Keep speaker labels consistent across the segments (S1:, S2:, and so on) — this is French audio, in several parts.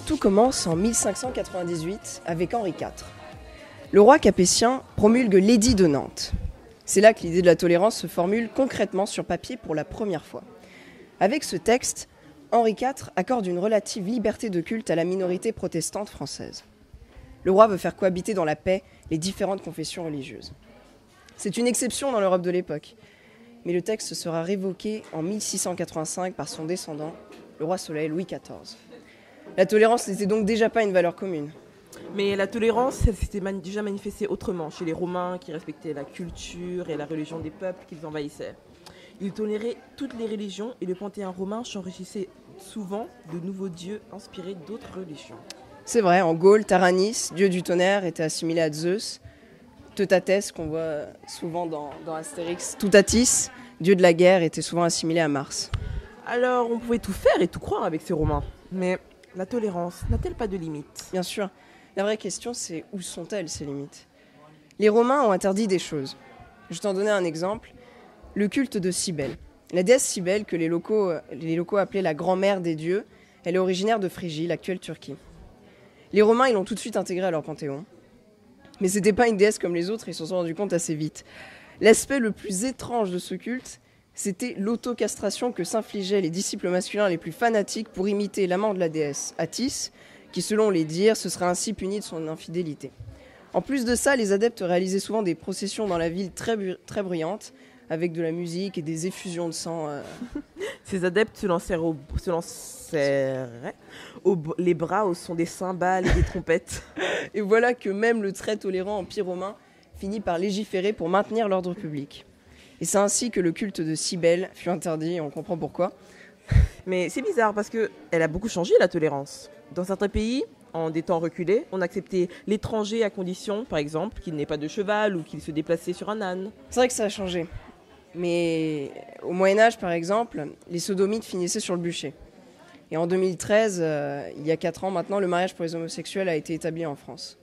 S1: Tout commence en 1598 avec Henri IV. Le roi capétien promulgue l'édit de Nantes. C'est là que l'idée de la tolérance se formule concrètement sur papier pour la première fois. Avec ce texte, Henri IV accorde une relative liberté de culte à la minorité protestante française. Le roi veut faire cohabiter dans la paix les différentes confessions religieuses. C'est une exception dans l'Europe de l'époque, mais le texte sera révoqué en 1685 par son descendant, le roi Soleil Louis XIV. La tolérance n'était donc déjà pas une valeur commune.
S2: Mais la tolérance, elle s'était déjà manifestée autrement, chez les Romains qui respectaient la culture et la religion des peuples qu'ils envahissaient. Ils toléraient toutes les religions et le panthéon romain s'enrichissait souvent de nouveaux dieux inspirés d'autres religions.
S1: C'est vrai, en Gaule, Taranis, dieu du tonnerre, était assimilé à Zeus. Teutates, qu'on voit souvent dans Astérix, Toutatis, dieu de la guerre, était souvent assimilé à Mars.
S2: Alors on pouvait tout faire et tout croire avec ces Romains. Mais la tolérance n'a-t-elle pas de limites ?
S1: Bien sûr. La vraie question, c'est où sont-elles, ces limites ? Les Romains ont interdit des choses. Je vais t'en donner un exemple. Le culte de Cybèle. La déesse Cybèle, que les locaux appelaient la grand-mère des dieux, elle est originaire de Phrygie, l'actuelle Turquie. Les Romains, ils l'ont tout de suite intégrée à leur panthéon. Mais c'était pas une déesse comme les autres, ils s'en sont rendus compte assez vite. L'aspect le plus étrange de ce culte, c'était l'autocastration que s'infligeaient les disciples masculins les plus fanatiques pour imiter l'amant de la déesse, Attis, qui selon les dires, se serait ainsi puni de son infidélité. En plus de ça, les adeptes réalisaient souvent des processions dans la ville très bruyantes, avec de la musique et des effusions de sang.
S2: Ces adeptes se lancèrent les bras au son des cymbales et des trompettes.
S1: Et voilà que même le très tolérant Empire romain finit par légiférer pour maintenir l'ordre public. Et c'est ainsi que le culte de Cybèle fut interdit, et on comprend pourquoi.
S2: Mais c'est bizarre parce qu'elle a beaucoup changé, la tolérance. Dans certains pays, en des temps reculés, on acceptait l'étranger à condition, par exemple, qu'il n'ait pas de cheval ou qu'il se déplaçait sur un âne.
S1: C'est vrai que ça a changé. Mais au Moyen-Âge, par exemple, les sodomites finissaient sur le bûcher. Et en 2013, il y a 4 ans maintenant, le mariage pour les homosexuels a été établi en France.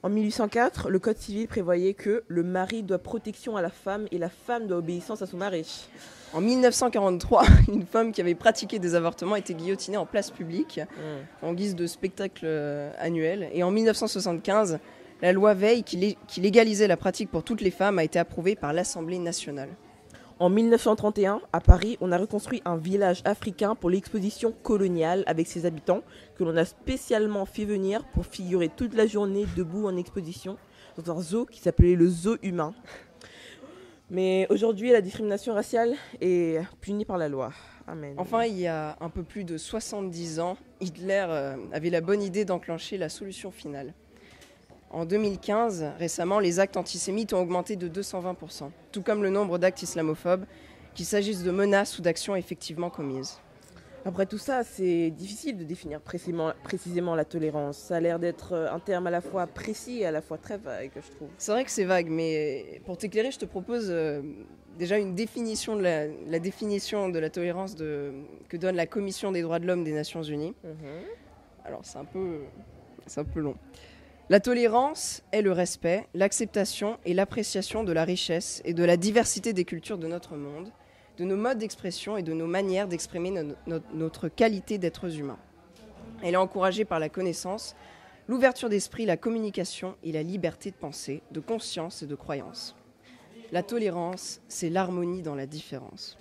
S2: En 1804, le Code civil prévoyait que le mari doit protection à la femme et la femme doit obéissance à son mari.
S1: En 1943, une femme qui avait pratiqué des avortements était guillotinée en place publique, en guise de spectacle annuel. Et en 1975, la loi Veil, qui légalisait la pratique pour toutes les femmes, a été approuvée par l'Assemblée nationale.
S2: En 1931, à Paris, on a reconstruit un village africain pour l'exposition coloniale avec ses habitants, que l'on a spécialement fait venir pour figurer toute la journée debout en exposition dans un zoo qui s'appelait le zoo humain. Mais aujourd'hui, la discrimination raciale est punie par la loi. Amen.
S1: Enfin, il y a un peu plus de 70 ans, Hitler avait la bonne idée d'enclencher la solution finale. En 2015, récemment, les actes antisémites ont augmenté de 220%, tout comme le nombre d'actes islamophobes, qu'il s'agisse de menaces ou d'actions effectivement commises.
S2: Après tout ça, c'est difficile de définir précisément la tolérance. Ça a l'air d'être un terme à la fois précis et à la fois très vague, je trouve.
S1: C'est vrai que c'est vague, mais pour t'éclairer, je te propose déjà une définition de la définition de la tolérance que donne la Commission des droits de l'homme des Nations Unies. Alors, c'est un peu long. La tolérance est le respect, l'acceptation et l'appréciation de la richesse et de la diversité des cultures de notre monde, de nos modes d'expression et de nos manières d'exprimer notre qualité d'êtres humains. Elle est encouragée par la connaissance, l'ouverture d'esprit, la communication et la liberté de pensée, de conscience et de croyance. La tolérance, c'est l'harmonie dans la différence.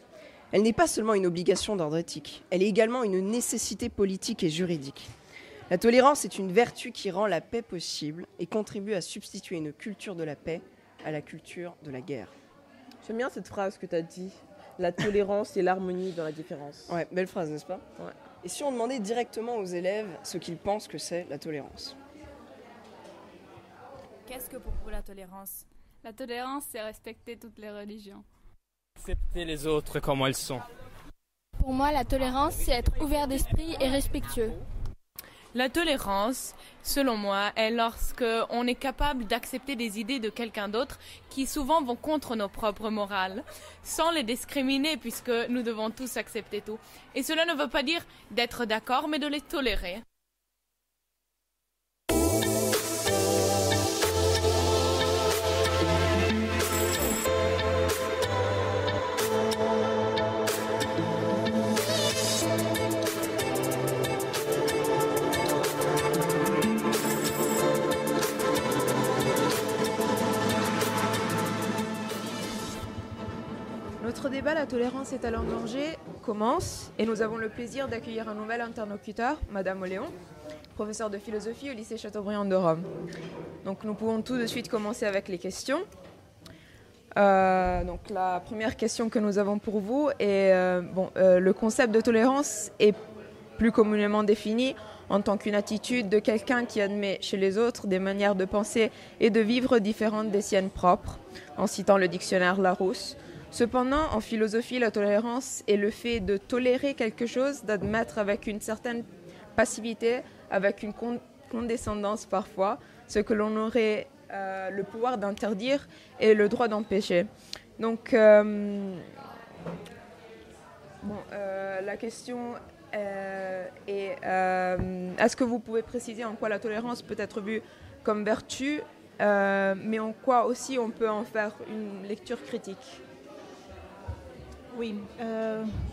S1: Elle n'est pas seulement une obligation d'ordre éthique, elle est également une nécessité politique et juridique. La tolérance est une vertu qui rend la paix possible et contribue à substituer une culture de la paix à la culture de la guerre.
S2: J'aime bien cette phrase que tu as dit. La tolérance et l'harmonie dans la différence.
S1: Ouais, belle phrase, n'est-ce pas ?
S2: Ouais.
S1: Et si on demandait directement aux élèves ce qu'ils pensent que c'est la tolérance ?
S3: Qu'est-ce que pour vous la tolérance ? La tolérance, c'est respecter toutes les religions.
S4: Accepter les autres comme elles sont.
S5: Pour moi, la tolérance, c'est être ouvert d'esprit et respectueux.
S6: La tolérance, selon moi, est lorsque on est capable d'accepter des idées de quelqu'un d'autre qui souvent vont contre nos propres morales, sans les discriminer puisque nous devons tous accepter tout. Et cela ne veut pas dire d'être d'accord, mais de les tolérer.
S7: débat La tolérance est-elle en danger commence et nous avons le plaisir d'accueillir un nouvel interlocuteur, Madame Oléon, professeure de philosophie au lycée Chateaubriand de Rome. Donc nous pouvons tout de suite commencer avec les questions. Donc la première question que nous avons pour vous est le concept de tolérance est plus communément défini en tant qu'une attitude de quelqu'un qui admet chez les autres des manières de penser et de vivre différentes des siennes propres, en citant le dictionnaire Larousse. Cependant, en philosophie, la tolérance est le fait de tolérer quelque chose, d'admettre avec une certaine passivité, avec une condescendance parfois, ce que l'on aurait le pouvoir d'interdire et le droit d'empêcher. Donc, la question est est-ce que vous pouvez préciser en quoi la tolérance peut être vue comme vertu, mais en quoi aussi on peut en faire une lecture critique?
S8: Oui,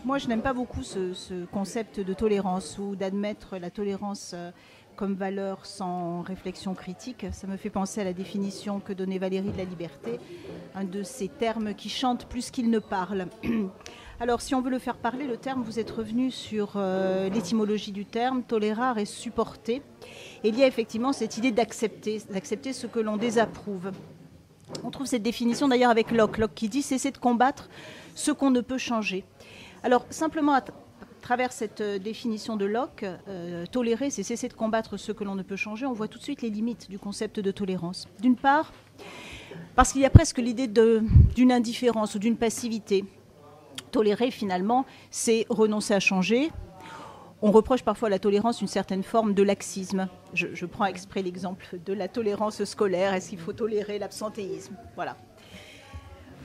S8: moi je n'aime pas beaucoup ce concept de tolérance ou d'admettre la tolérance comme valeur sans réflexion critique. Ça me fait penser à la définition que donnait Valérie de la liberté, un de ces termes qui chantent plus qu'il ne parle. Alors si on veut le faire parler, le terme, vous êtes revenu sur l'étymologie du terme, tolérare et supporter. Et il y a effectivement cette idée d'accepter ce que l'on désapprouve. On trouve cette définition d'ailleurs avec Locke qui dit cesser de combattre ce qu'on ne peut changer. Alors simplement à travers cette définition de Locke, tolérer, c'est cesser de combattre ce que l'on ne peut changer. On voit tout de suite les limites du concept de tolérance. D'une part, parce qu'il y a presque l'idée d'une indifférence ou d'une passivité. Tolérer finalement, c'est renoncer à changer. On reproche parfois à la tolérance une certaine forme de laxisme. Je prends exprès l'exemple de la tolérance scolaire. Est-ce qu'il faut tolérer l'absentéisme? Voilà.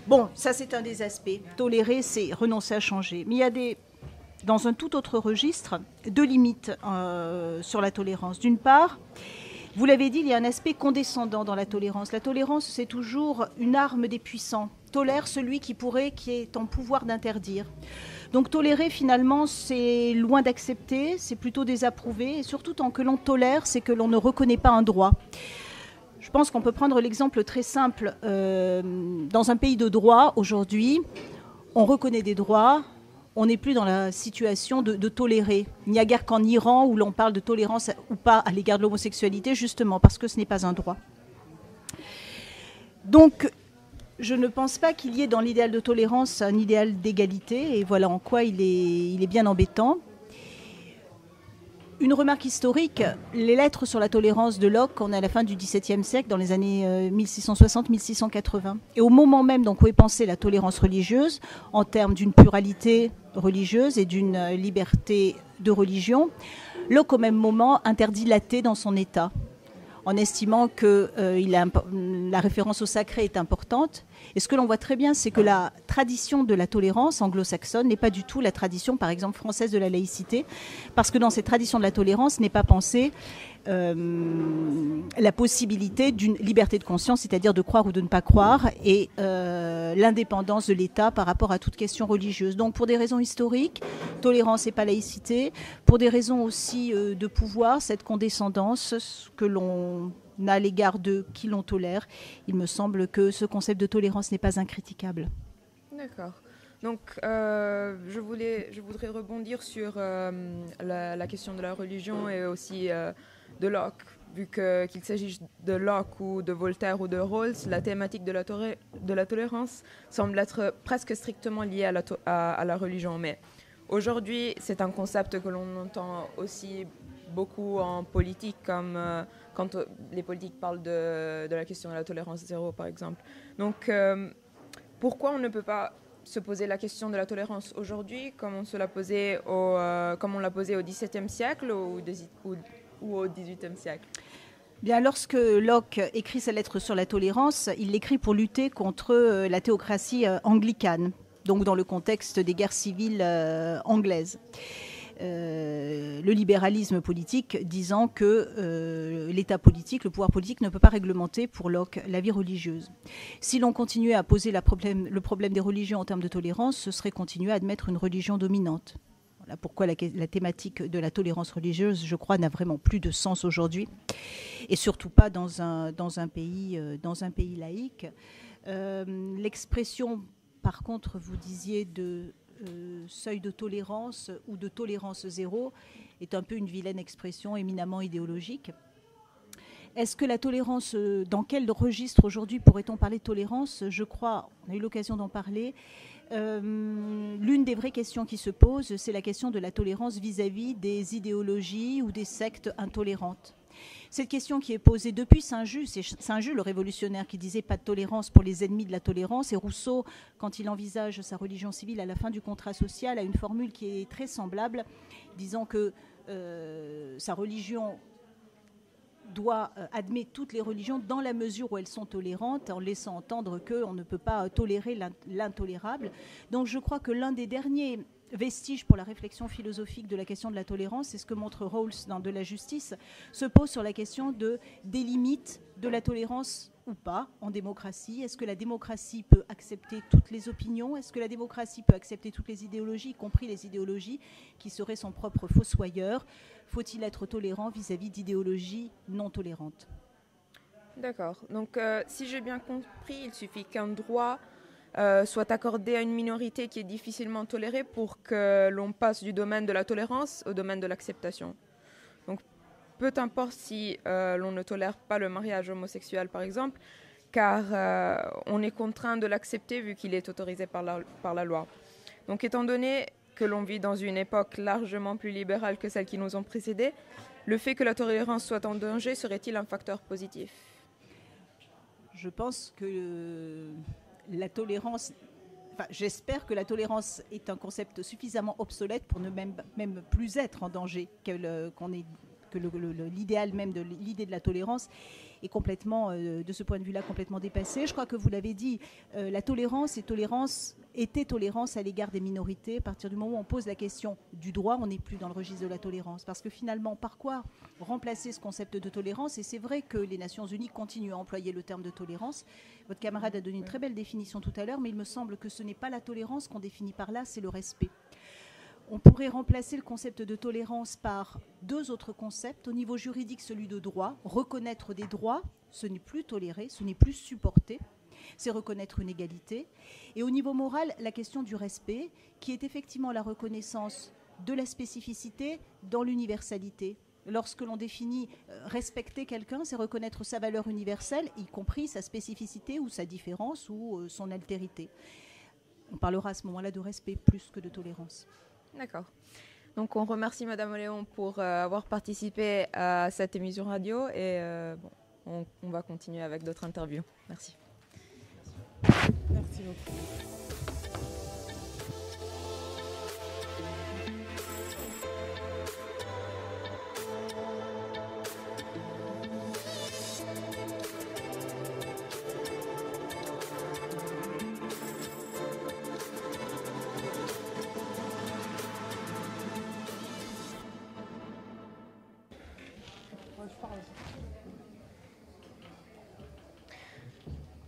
S8: Bon, ça c'est un des aspects. Tolérer, c'est renoncer à changer. Mais il y a dans un tout autre registre, deux limites sur la tolérance. D'une part, vous l'avez dit, il y a un aspect condescendant dans la tolérance. La tolérance, c'est toujours une arme des puissants. Tolère celui qui est en pouvoir d'interdire. Donc tolérer, finalement, c'est loin d'accepter, c'est plutôt désapprouver. Et surtout, tant que l'on tolère, c'est que l'on ne reconnaît pas un droit. Je pense qu'on peut prendre l'exemple très simple. Dans un pays de droit, aujourd'hui, on reconnaît des droits, on n'est plus dans la situation de tolérer. Il n'y a guère qu'en Iran où l'on parle de tolérance ou pas à l'égard de l'homosexualité, justement, parce que ce n'est pas un droit. Donc, je ne pense pas qu'il y ait dans l'idéal de tolérance un idéal d'égalité, et voilà en quoi il est bien embêtant. Une remarque historique, les lettres sur la tolérance de Locke, on est à la fin du XVIIe siècle, dans les années 1660-1680. Et au moment même donc, où est pensée la tolérance religieuse, en termes d'une pluralité religieuse et d'une liberté de religion, Locke au même moment interdit l'athée dans son état, en estimant que la référence au sacré est importante. Et ce que l'on voit très bien, c'est que la tradition de la tolérance anglo-saxonne n'est pas du tout la tradition, par exemple, française de la laïcité, parce que dans cette tradition de la tolérance n'est pas pensée la possibilité d'une liberté de conscience, c'est-à-dire de croire ou de ne pas croire, et l'indépendance de l'État par rapport à toute question religieuse. Donc pour des raisons historiques, tolérance et pas laïcité, pour des raisons aussi de pouvoir, cette condescendance que l'on a à l'égard de qui l'on tolère, il me semble que ce concept de tolérance n'est pas incritiquable.
S7: D'accord. Donc, je voudrais rebondir sur la question de la religion et aussi de Locke. Vu qu'il s'agisse de Locke ou de Voltaire ou de Rawls, la thématique de la tolérance semble être presque strictement liée à la religion. Mais aujourd'hui, c'est un concept que l'on entend aussi beaucoup en politique, comme quand les politiques parlent de la question de la tolérance zéro, par exemple. Donc, pourquoi on ne peut pas se poser la question de la tolérance aujourd'hui, comme on l'a posé au XVIIe siècle ou au XVIIIe siècle?
S8: Bien, lorsque Locke écrit sa lettre sur la tolérance, il l'écrit pour lutter contre la théocratie anglicane, donc dans le contexte des guerres civiles anglaises. Le libéralisme politique disant que l'État politique, le pouvoir politique ne peut pas réglementer pour Locke la vie religieuse. Si l'on continuait à poser le problème des religions en termes de tolérance, ce serait continuer à admettre une religion dominante. Voilà pourquoi la thématique de la tolérance religieuse, je crois, n'a vraiment plus de sens aujourd'hui, et surtout pas dans un pays laïque. L'expression par contre, vous disiez de seuil de tolérance ou de tolérance zéro, est un peu une vilaine expression éminemment idéologique. Est-ce que la tolérance, dans quel registre aujourd'hui pourrait-on parler de tolérance? Je crois, on a eu l'occasion d'en parler. L'une des vraies questions qui se posent, c'est la question de la tolérance vis-à-vis des idéologies ou des sectes intolérantes. Cette question qui est posée depuis Saint-Just, c'est Saint-Just le révolutionnaire qui disait pas de tolérance pour les ennemis de la tolérance, et Rousseau, quand il envisage sa religion civile à la fin du contrat social, a une formule qui est très semblable, disant que sa religion admet toutes les religions dans la mesure où elles sont tolérantes, en laissant entendre qu'on ne peut pas tolérer l'intolérable. Donc je crois que l'un des derniers vestiges pour la réflexion philosophique de la question de la tolérance, c'est ce que montre Rawls dans De la justice, se pose sur la question des limites de la tolérance ou pas en démocratie. Est-ce que la démocratie peut accepter toutes les opinions? Est-ce que la démocratie peut accepter toutes les idéologies, y compris les idéologies qui seraient son propre fossoyeur? Faut-il être tolérant vis-à-vis d'idéologies non tolérantes?
S7: D'accord. Donc, si j'ai bien compris, il suffit qu'un droit soit accordé à une minorité qui est difficilement tolérée pour que l'on passe du domaine de la tolérance au domaine de l'acceptation. Donc, peu importe si l'on ne tolère pas le mariage homosexuel, par exemple, car on est contraint de l'accepter vu qu'il est autorisé par la loi. Donc, étant donné que l'on vit dans une époque largement plus libérale que celles qui nous ont précédées, le fait que la tolérance soit en danger serait-il un facteur positif?
S8: Je pense que la tolérance, j'espère que la tolérance est un concept suffisamment obsolète pour ne même plus être en danger, l'idéal même de l'idée de la tolérance est complètement, de ce point de vue-là, complètement dépassé. Je crois que vous l'avez dit, la tolérance était tolérance à l'égard des minorités. À partir du moment où on pose la question du droit, on n'est plus dans le registre de la tolérance. Parce que finalement, par quoi remplacer ce concept de tolérance? Et c'est vrai que les Nations Unies continuent à employer le terme de tolérance. Votre camarade a donné une très belle définition tout à l'heure, mais il me semble que ce n'est pas la tolérance qu'on définit par là, c'est le respect. On pourrait remplacer le concept de tolérance par deux autres concepts. Au niveau juridique, celui de droit. Reconnaître des droits, ce n'est plus tolérer, ce n'est plus supporter. C'est reconnaître une égalité. Et au niveau moral, la question du respect, qui est effectivement la reconnaissance de la spécificité dans l'universalité. Lorsque l'on définit respecter quelqu'un, c'est reconnaître sa valeur universelle, y compris sa spécificité ou sa différence ou son altérité. On parlera à ce moment-là de respect plus que de tolérance.
S7: D'accord. Donc on remercie Madame Léon pour avoir participé à cette émission radio et on va continuer avec d'autres interviews. Merci.
S2: Merci beaucoup.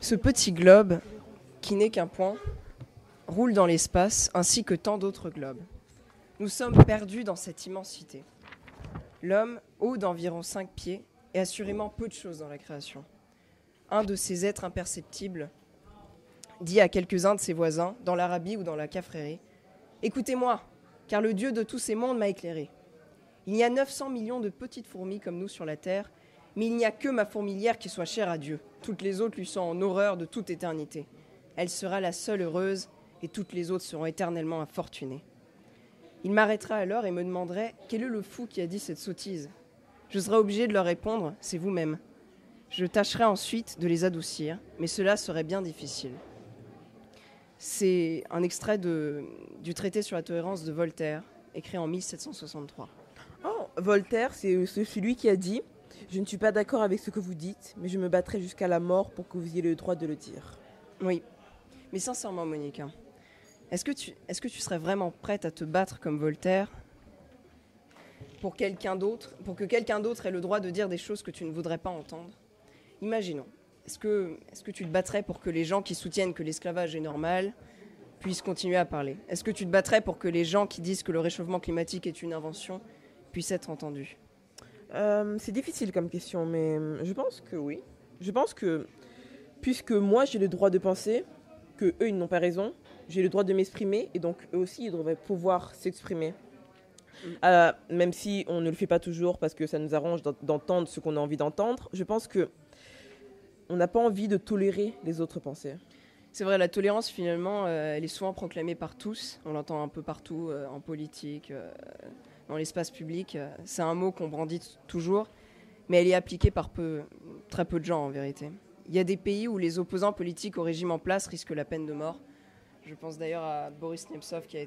S1: Ce petit globe, qui n'est qu'un point, roule dans l'espace ainsi que tant d'autres globes. Nous sommes perdus dans cette immensité. L'homme, haut d'environ 5 pieds, est assurément peu de choses dans la création. Un de ces êtres imperceptibles dit à quelques-uns de ses voisins, dans l'Arabie ou dans la Cafrairie, « Écoutez-moi, car le Dieu de tous ces mondes m'a éclairé. Il y a 900 millions de petites fourmis comme nous sur la terre, mais il n'y a que ma fourmilière qui soit chère à Dieu. Toutes les autres lui sont en horreur de toute éternité. Elle sera la seule heureuse, et toutes les autres seront éternellement infortunées. » Il m'arrêtera alors et me demanderait « Quel est le fou qui a dit cette sottise ?» Je serai obligé de leur répondre « C'est vous-même. » Je tâcherai ensuite de les adoucir, mais cela serait bien difficile. C'est un extrait du traité sur la tolérance de Voltaire, écrit en 1763.
S2: Oh, Voltaire, c'est celui qui a dit « Je ne suis pas d'accord avec ce que vous dites, mais je me battrai jusqu'à la mort pour que vous ayez le droit de le dire. »
S1: Oui, mais sincèrement, Monica, est-ce que tu serais vraiment prête à te battre comme Voltaire pour que quelqu'un d'autre ait le droit de dire des choses que tu ne voudrais pas entendre? Imaginons, est-ce que tu te battrais pour que les gens qui soutiennent que l'esclavage est normal puissent continuer à parler? Est-ce que tu te battrais pour que les gens qui disent que le réchauffement climatique est une invention puissent être entendus?
S2: C'est difficile comme question, mais je pense que oui. Je pense que, puisque moi j'ai le droit de penser que eux ils n'ont pas raison, j'ai le droit de m'exprimer et donc eux aussi, ils devraient pouvoir s'exprimer. Même si on ne le fait pas toujours parce que ça nous arrange d'entendre ce qu'on a envie d'entendre, je pense que on n'a pas envie de tolérer les autres pensées.
S1: C'est vrai, la tolérance, finalement, elle est souvent proclamée par tous. On l'entend un peu partout, en politique, dans l'espace public. C'est un mot qu'on brandit toujours, mais elle est appliquée par très peu de gens, en vérité. Il y a des pays où les opposants politiques au régime en place risquent la peine de mort. Je pense d'ailleurs à Boris Nemtsov, qui a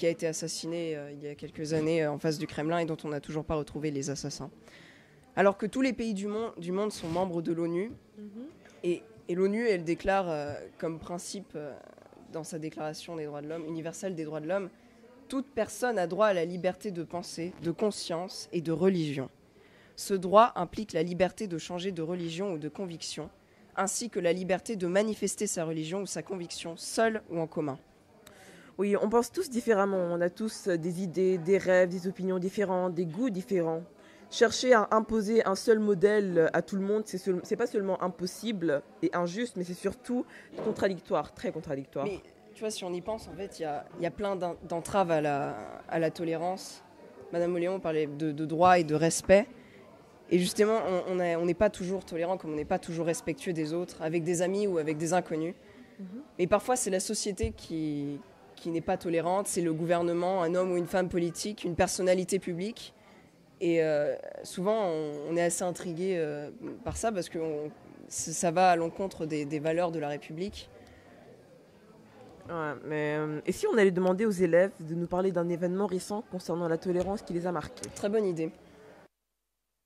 S1: été assassiné il y a quelques années en face du Kremlin et dont on n'a toujours pas retrouvé les assassins. Alors que tous les pays du monde sont membres de l'ONU, et l'ONU, elle déclare comme principe dans sa déclaration des droits de l'homme, universelle des droits de l'homme, toute personne a droit à la liberté de pensée, de conscience et de religion. Ce droit implique la liberté de changer de religion ou de conviction, ainsi que la liberté de manifester sa religion ou sa conviction, seule ou en commun.
S2: Oui, on pense tous différemment, on a tous des idées, des rêves, des opinions différentes, des goûts différents. Chercher à imposer un seul modèle à tout le monde, c'est pas seulement impossible et injuste, mais c'est surtout contradictoire, très contradictoire.
S1: Mais tu vois, si on y pense, en fait, il y a plein d'entraves à la tolérance. Madame Oléon parlait de droit et de respect. Et justement, on n'est pas toujours tolérant, comme on n'est pas toujours respectueux des autres, avec des amis ou avec des inconnus. Mais parfois, c'est la société qui n'est pas tolérante, c'est le gouvernement, un homme ou une femme politique, une personnalité publique. Et souvent, on est assez intrigué par ça, parce que ça va à l'encontre des valeurs de la République.
S2: Ouais, mais et si on allait demander aux élèves de nous parler d'un événement récent concernant la tolérance qui les a marqués?
S1: Très bonne idée.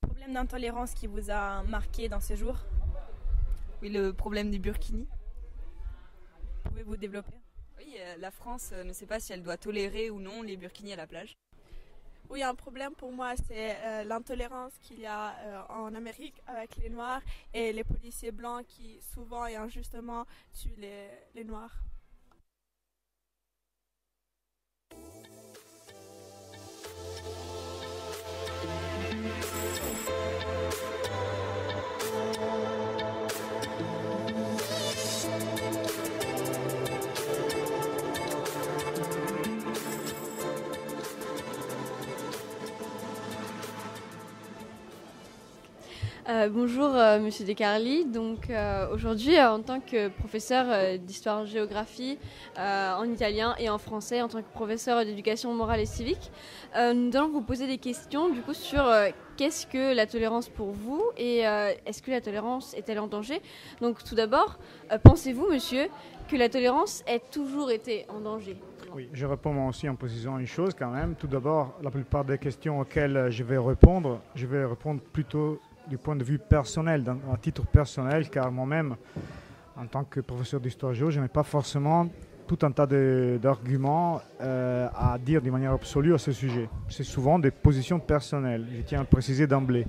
S9: Problème d'intolérance qui vous a marqué dans ces jours?
S10: Oui, le problème du burkini.
S9: Pouvez-vous développer?
S10: Oui, la France ne sait pas si elle doit tolérer ou non les burkinis à la plage.
S11: Oui, un problème pour moi, c'est l'intolérance qu'il y a en Amérique avec les Noirs et les policiers blancs qui souvent et injustement tuent les Noirs.
S12: Bonjour Monsieur Descarli. Donc aujourd'hui en tant que professeur d'histoire-géographie en italien et en français, en tant que professeur d'éducation morale et civique, nous allons vous poser des questions du coup sur qu'est-ce que la tolérance pour vous et est-ce que la tolérance est-elle en danger? Donc tout d'abord, pensez-vous monsieur que la tolérance ait toujours été en danger?
S13: Oui, je réponds moi aussi en précisant une chose quand même. Tout d'abord, la plupart des questions auxquelles je vais répondre plutôt du point de vue personnel, à titre personnel, car moi-même, en tant que professeur d'histoire géo, je n'ai pas forcément tout un tas d'arguments à dire de manière absolue à ce sujet. C'est souvent des positions personnelles, je tiens à le préciser d'emblée.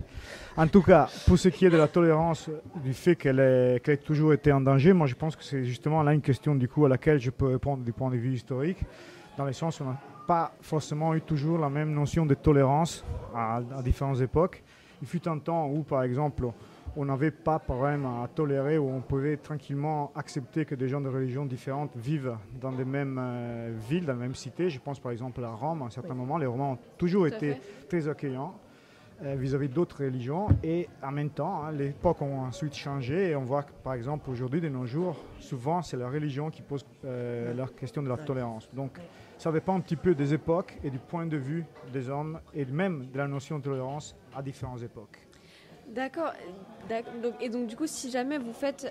S13: En tout cas, pour ce qui est de la tolérance, du fait qu'elle ait toujours été en danger, moi je pense que c'est justement là une question du coup à laquelle je peux répondre du point de vue historique, dans le sens où on n'a pas forcément eu toujours la même notion de tolérance à différentes époques. Il fut un temps où, par exemple, on n'avait pas de problème à tolérer, où on pouvait tranquillement accepter que des gens de religions différentes vivent dans les mêmes villes, dans les mêmes cités. Je pense par exemple à Rome. À un certain moment, les Romains ont toujours été très accueillants vis-à-vis d'autres religions. Et en même temps, l'époque a ensuite changé. Et on voit que, par exemple, aujourd'hui, de nos jours, souvent, c'est la religion qui pose la question de la tolérance. Donc, ça dépend un petit peu des époques et du point de vue des hommes et même de la notion de tolérance à différentes époques.
S12: D'accord. Donc du coup, si jamais vous faites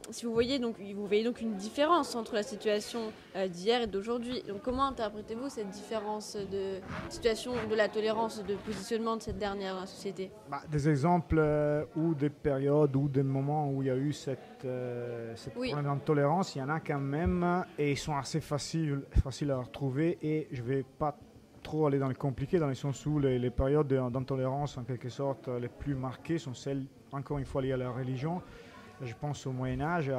S12: si vous voyez donc une différence entre la situation d'hier et d'aujourd'hui, donc comment interprétez-vous cette différence de situation de la tolérance, de positionnement de cette dernière dans la société?
S13: Des exemples ou des périodes ou des moments où il y a eu cette problème d'intolérance, il y en a quand même et ils sont assez faciles à retrouver et je ne vais pas trop aller dans le compliqué, dans le sens où les périodes d'intolérance en quelque sorte les plus marquées sont celles, encore une fois, liées à la religion. Je pense au Moyen-Âge,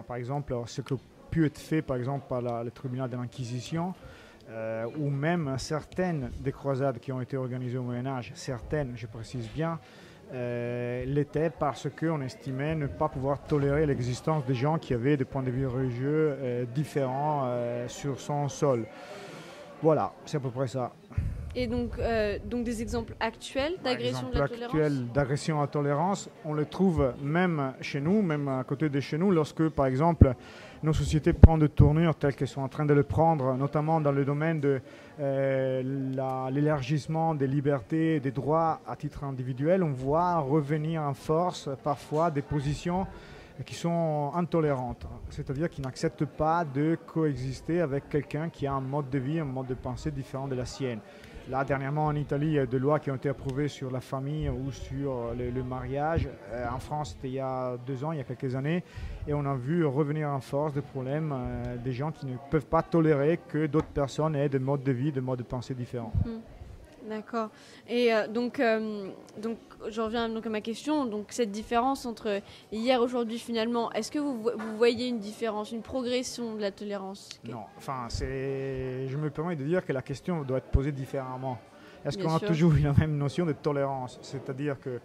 S13: par exemple, à ce qui a pu être fait par exemple par le tribunal de l'Inquisition, ou même certaines des croisades qui ont été organisées au Moyen-Âge, certaines, je précise bien, l'était parce qu'on estimait ne pas pouvoir tolérer l'existence des gens qui avaient des points de vue religieux différents sur son sol. Voilà, c'est à peu près ça.
S12: Et donc des exemples actuels d'agression de la tolérance
S13: d'agression à tolérance, on le trouve même chez nous, même à côté de chez nous, lorsque, par exemple, nos sociétés prennent des tournures telles qu'elles sont en train de le prendre, notamment dans le domaine de l'élargissement des libertés et des droits à titre individuel, on voit revenir en force parfois des positions qui sont intolérantes, c'est-à-dire qui n'acceptent pas de coexister avec quelqu'un qui a un mode de vie, un mode de pensée différent de la sienne. Là, dernièrement, en Italie, il y a des lois qui ont été approuvées sur la famille ou sur le mariage. En France, c'était il y a 2 ans, il y a quelques années. Et on a vu revenir en force des problèmes des gens qui ne peuvent pas tolérer que d'autres personnes aient des modes de vie, des modes de pensée différents.
S12: D'accord. Et donc, je reviens donc à ma question. Donc, cette différence entre hier et aujourd'hui, finalement, est-ce que vous voyez une différence, une progression de la tolérance?
S13: Non. Enfin, je me permets de dire que la question doit être posée différemment. Est-ce qu'on a
S12: sûr.
S13: toujours eu la même notion de tolérance? C'est-à-dire que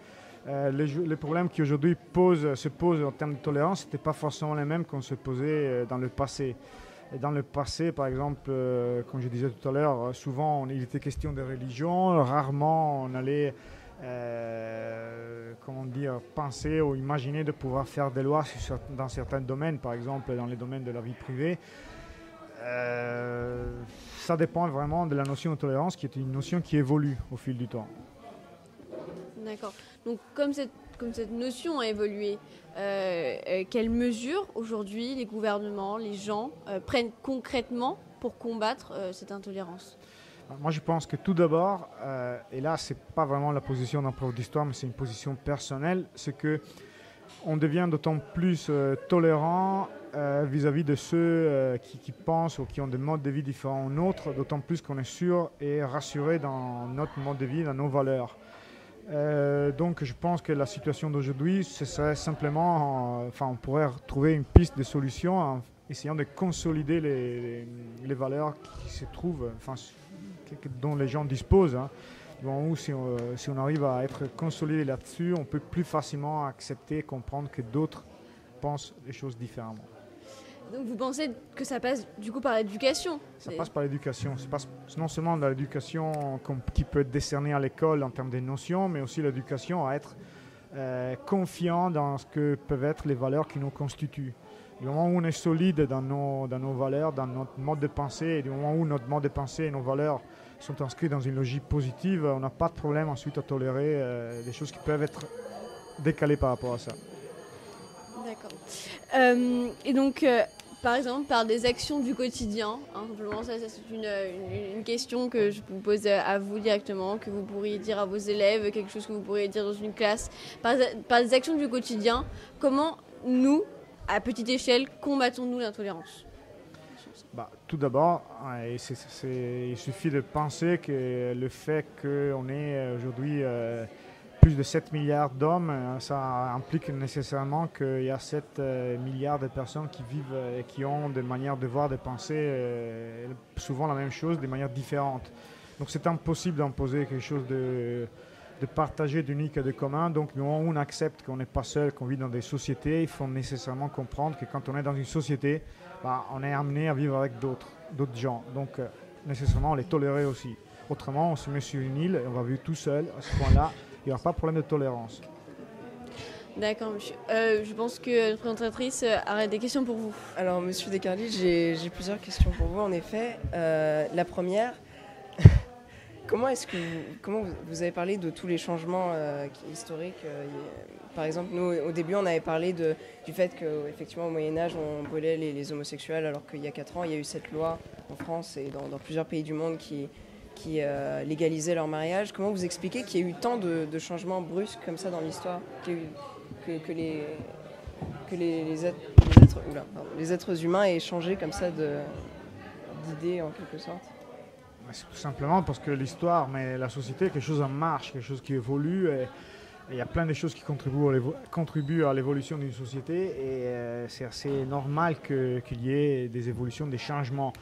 S13: les problèmes qui aujourd'hui se posent en termes de tolérance, ce n'étaient pas forcément les mêmes qu'on se posait dans le passé. Et dans le passé, par exemple, comme je disais tout à l'heure, souvent il était question de religion, rarement on allait penser ou imaginer de pouvoir faire des lois dans certains domaines, par exemple dans les domaines de la vie privée. Ça dépend vraiment de la notion de tolérance, qui est une notion qui évolue au fil du temps.
S12: D'accord. Donc, comme cette notion a évolué, quelles mesures aujourd'hui les gouvernements, les gens prennent concrètement pour combattre cette intolérance?
S13: Moi, je pense que tout d'abord, et là, ce n'est pas vraiment la position d'un prof d'histoire, mais c'est une position personnelle, c'est qu'on devient d'autant plus tolérant vis-à-vis de ceux qui pensent ou qui ont des modes de vie différents aux nôtres, d'autant plus qu'on est sûr et rassuré dans notre mode de vie, dans nos valeurs. Donc je pense que la situation d'aujourd'hui, ce serait simplement, on pourrait trouver une piste de solution en essayant de consolider les valeurs qui se trouvent, dont les gens disposent. Hein. Bon, si on arrive à être consolidé là-dessus, on peut plus facilement accepter et comprendre que d'autres pensent les choses différemment.
S12: Donc vous pensez que ça passe du coup par l'éducation?
S13: Ça passe par l'éducation. Ça passe non seulement dans l'éducation qui peut être décernée à l'école en termes de notions, mais aussi l'éducation à être confiant dans ce que peuvent être les valeurs qui nous constituent. Du moment où on est solide dans nos valeurs, dans notre mode de pensée, et du moment où notre mode de pensée et nos valeurs sont inscrits dans une logique positive, on n'a pas de problème ensuite à tolérer des choses qui peuvent être décalées par rapport à ça.
S12: D'accord. Et donc, par exemple, par des actions du quotidien, simplement, ça c'est une question que je vous pose à vous directement, que vous pourriez dire à vos élèves, quelque chose que vous pourriez dire dans une classe. Par des actions du quotidien, comment nous, à petite échelle, combattons-nous l'intolérance?
S13: Tout d'abord, il suffit de penser que le fait qu'on ait aujourd'hui plus de 7 milliards d'hommes, ça implique nécessairement qu'il y a 7 milliards de personnes qui vivent et qui ont des manières de voir, de penser souvent la même chose, de manières différentes. Donc c'est impossible d'imposer quelque chose de partager, d'unique et de commun. Donc du moment où on accepte qu'on n'est pas seul, qu'on vit dans des sociétés, il faut nécessairement comprendre que quand on est dans une société, on est amené à vivre avec d'autres gens. Donc nécessairement, on les tolérer aussi. Autrement, on se met sur une île et on va vivre tout seul. À ce point-là, il n'y aura pas de problème de tolérance.
S12: D'accord, monsieur. Je pense que notre présentatrice aurait des questions pour vous.
S1: Alors, monsieur Descarlis, j'ai plusieurs questions pour vous, en effet. La première, comment vous avez parlé de tous les changements historiques par exemple, nous, au début, on avait parlé du fait qu'effectivement, au Moyen-Âge, on brûlait les homosexuels, alors qu'il y a 4 ans, il y a eu cette loi en France et dans plusieurs pays du monde qui légalisaient leur mariage. Comment vous expliquez qu'il y a eu tant de changements brusques comme ça dans l'histoire, que les êtres humains aient changé comme ça d'idées en quelque sorte?
S13: C'est tout simplement parce que l'histoire, mais la société, quelque chose en marche, quelque chose qui évolue. Et il y a plein de choses qui contribuent à l'évolution d'une société et c'est assez normal qu'il y ait des évolutions, des changements.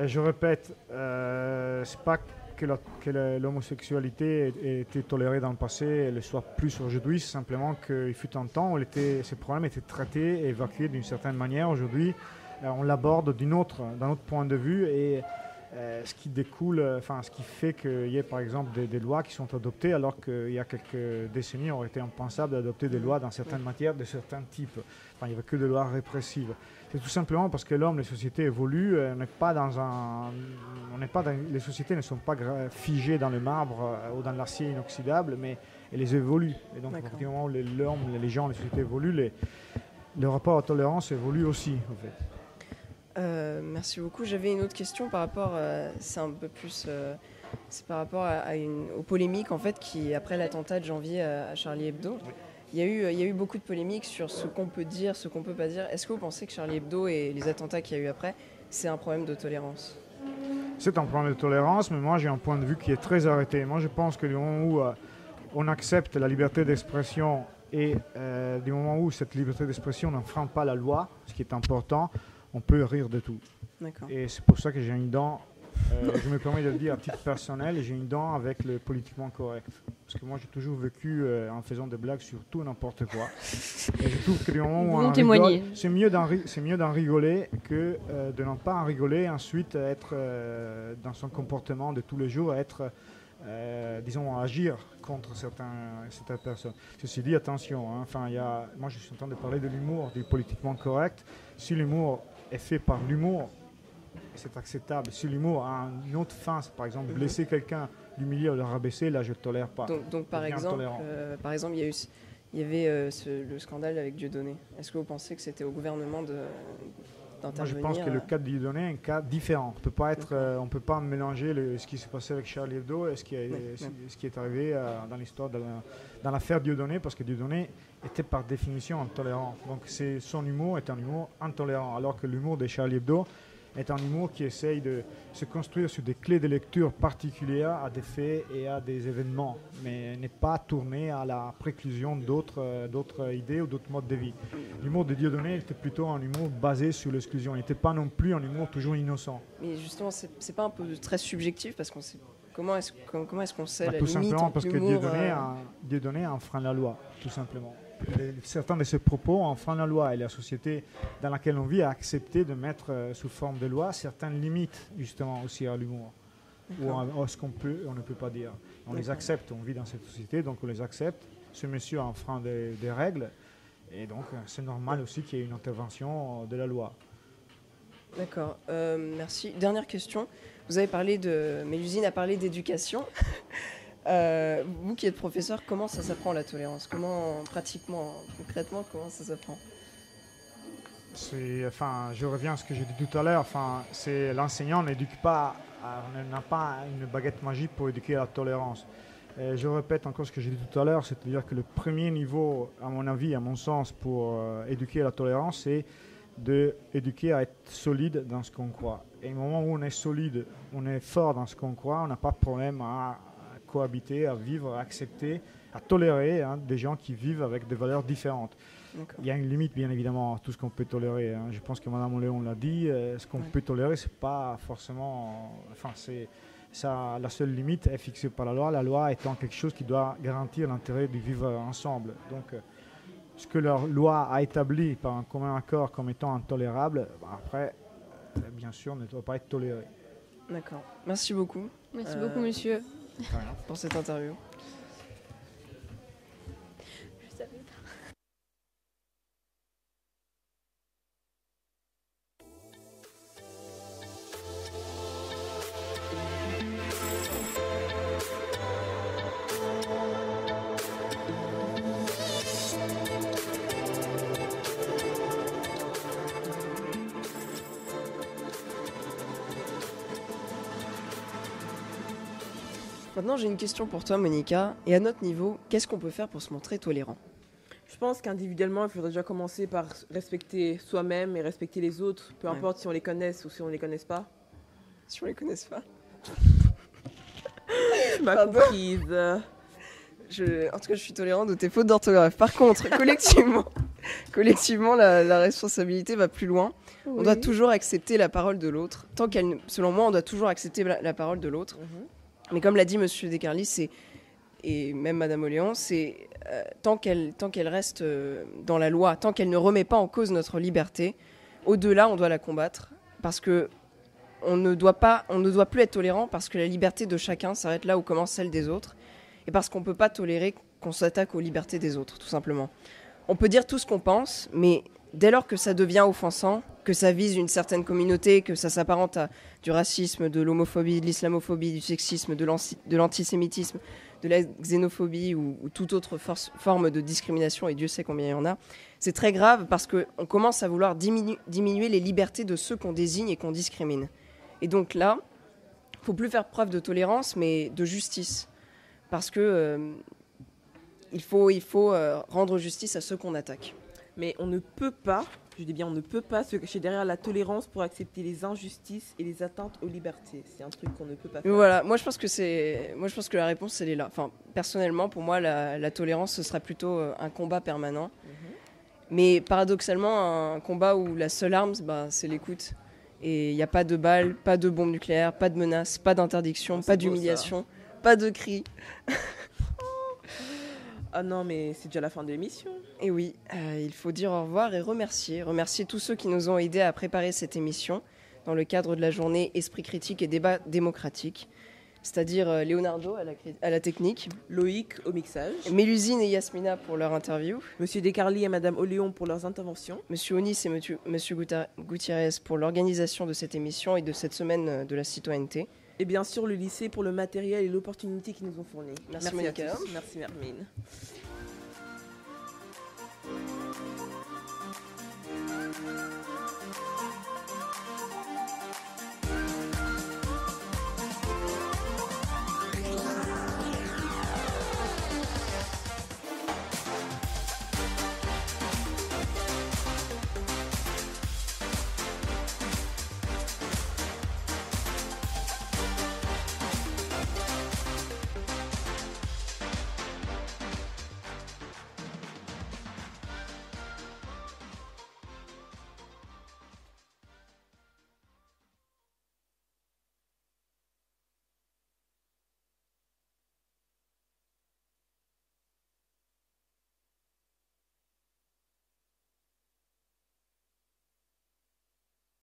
S13: Je répète, c'est pas que l'homosexualité était tolérée dans le passé, elle le soit plus aujourd'hui. C'est simplement qu'il fut un temps où ces problèmes étaient traités et évacués d'une certaine manière. Aujourd'hui, on l'aborde d'un autre point de vue et ce qui découle, ce qui fait qu'il y ait par exemple des lois qui sont adoptées alors qu'il y a quelques décennies, il aurait été impensable d'adopter des lois dans certaines matières de certains types. Il n'y avait que des lois répressives. C'est tout simplement parce que l'homme, les sociétés évoluent, les sociétés ne sont pas figées dans le marbre ou dans l'acier inoxydable, mais elles évoluent. Et donc, à partir du moment où l'homme, les gens, les sociétés évoluent, le rapport à la tolérance évolue aussi, en fait.
S1: Merci beaucoup. J'avais une autre question par rapport, c'est un peu plus, c'est par rapport aux polémiques en fait qui après l'attentat de janvier à Charlie Hebdo. Oui. Il y a eu beaucoup de polémiques sur ce qu'on peut dire, ce qu'on peut pas dire. Est-ce que vous pensez que Charlie Hebdo et les attentats qu'il y a eu après, c'est un problème de tolérance?
S13: C'est un problème de tolérance, mais moi j'ai un point de vue qui est très arrêté. Moi je pense que du moment où on accepte la liberté d'expression et du moment où cette liberté d'expression n'enfreint pas la loi, ce qui est important, on peut rire de tout.
S1: D'accord.
S13: Et c'est pour ça que j'ai une dent, je me permets de le dire à titre personnel, j'ai une dent avec le politiquement correct. Parce que moi j'ai toujours vécu en faisant des blagues sur tout n'importe quoi. Et je trouve que du moment où on rigole, c'est mieux d'en rigoler que de ne pas en rigoler et ensuite être dans son comportement de tous les jours, être, agir contre certaines personnes. Ceci dit, attention, moi je suis en train de parler de l'humour, du politiquement correct. Si l'humour est fait par l'humour, c'est acceptable. Si l'humour a une autre fin, par exemple blesser quelqu'un, l'humilier ou le rabaisser, là je ne tolère pas.
S1: Donc par exemple, il y avait le scandale avec Dieudonné. Est-ce que vous pensez que c'était au gouvernement d'intervenir?
S13: Moi je pense que le cas de Dieudonné est un cas différent. On ne peut pas mélanger ce qui s'est passé avec Charlie Hebdo et ce qui est arrivé dans l'histoire, dans l'affaire Dieudonné, parce que Dieudonné était par définition intolérant. Donc son humour est un humour intolérant, alors que l'humour de Charlie Hebdo est un humour qui essaye de se construire sur des clés de lecture particulières à des faits et à des événements, mais n'est pas tourné à la préclusion d'autres idées ou d'autres modes de vie. L'humour de Dieudonné était plutôt un humour basé sur l'exclusion. Il n'était pas non plus un humour toujours innocent.
S1: Mais justement, c'est pas un peu très subjectif parce qu'on sait comment est-ce qu'on sait la limite?
S13: Tout simplement parce que Dieudonné enfreint la loi, tout simplement. Certains de ses propos enfreignent la loi et la société dans laquelle on vit a accepté de mettre sous forme de loi certaines limites justement aussi à l'humour ou à ce qu'on ne peut pas dire. On les accepte, on vit dans cette société donc on les accepte. Ce monsieur a enfreint des règles et donc c'est normal aussi qu'il y ait une intervention de la loi.
S1: D'accord, merci. Dernière question. Vous avez parlé Mélusine a parlé d'éducation. Vous qui êtes professeur, comment ça s'apprend la tolérance? Comment, pratiquement, concrètement, comment ça s'apprend?
S13: Je reviens à ce que j'ai dit tout à l'heure. L'enseignant n'a pas une baguette magique pour éduquer à la tolérance. Et je répète encore ce que j'ai dit tout à l'heure, c'est-à-dire que le premier niveau, à mon avis, à mon sens, pour éduquer à la tolérance, c'est d'éduquer à être solide dans ce qu'on croit. Et au moment où on est solide, on est fort dans ce qu'on croit, on n'a pas de problème à cohabiter, à vivre, à accepter, à tolérer des gens qui vivent avec des valeurs différentes. Il y a une limite, bien évidemment, à tout ce qu'on peut tolérer. Je pense que Mme Léon l'a dit. Ce qu'on peut tolérer, c'est pas forcément... la seule limite est fixée par la loi. La loi étant quelque chose qui doit garantir l'intérêt du vivre ensemble. Donc, ce que la loi a établi par un commun accord comme étant intolérable, après, bien sûr, ne doit pas être toléré.
S1: D'accord. Merci beaucoup.
S12: Merci beaucoup, monsieur.
S1: Pour cette interview. Maintenant, j'ai une question pour toi, Monica. Et à notre niveau, qu'est-ce qu'on peut faire pour se montrer tolérant?
S2: Je pense qu'individuellement, il faudrait déjà commencer par respecter soi-même et respecter les autres, peu importe si on les connaisse ou si on ne les connaisse pas.
S1: Si on les connaisse pas.
S2: Je m'as comprise.
S1: En tout cas, je suis tolérante de tes fautes d'orthographe. Par contre, collectivement, la responsabilité va plus loin. Oui. On doit toujours accepter la parole de l'autre. Selon moi, on doit toujours accepter la parole de l'autre. Mais comme l'a dit M. Descarlis, et même Mme Oléon, c'est tant qu'elle reste dans la loi, tant qu'elle ne remet pas en cause notre liberté, au-delà, on doit la combattre. Parce que on ne doit plus être tolérant, parce que la liberté de chacun s'arrête là où commence celle des autres. Et parce qu'on ne peut pas tolérer qu'on s'attaque aux libertés des autres, tout simplement. On peut dire tout ce qu'on pense, mais dès lors que ça devient offensant, que ça vise une certaine communauté, que ça s'apparente à du racisme, de l'homophobie, de l'islamophobie, du sexisme, de l'antisémitisme, de la xénophobie ou toute autre forme de discrimination, et Dieu sait combien il y en a, c'est très grave parce qu'on commence à vouloir diminuer les libertés de ceux qu'on désigne et qu'on discrimine. Et donc là, il ne faut plus faire preuve de tolérance, mais de justice. Parce que il faut rendre justice à ceux qu'on attaque.
S2: Mais on ne peut pas, je dis bien on ne peut pas se cacher derrière la tolérance pour accepter les injustices et les atteintes aux libertés. C'est un truc qu'on ne peut pas faire.
S1: Voilà, moi je pense que la réponse elle est là. Enfin, personnellement, pour moi, la tolérance ce sera plutôt un combat permanent. Mais paradoxalement, un combat où la seule arme, c'est l'écoute. Et il n'y a pas de balles, pas de bombes nucléaires, pas de menaces, pas d'interdiction, pas d'humiliation, pas de cris.
S2: Ah non, mais c'est déjà la fin de l'émission.
S1: Et oui, il faut dire au revoir et remercier tous ceux qui nous ont aidés à préparer cette émission dans le cadre de la journée Esprit critique et débat démocratique, c'est-à-dire Leonardo à la technique,
S2: Loïc au mixage,
S1: Mélusine et Yasmina pour leur interview,
S2: Monsieur Descarlis et Madame Oléon pour leurs interventions,
S1: Monsieur Onis et Monsieur Gutiérrez pour l'organisation de cette émission et de cette semaine de la citoyenneté.
S2: Et bien sûr le lycée pour le matériel et l'opportunité qu'ils nous ont fourni.
S1: Merci Monica.
S2: Merci Mermine.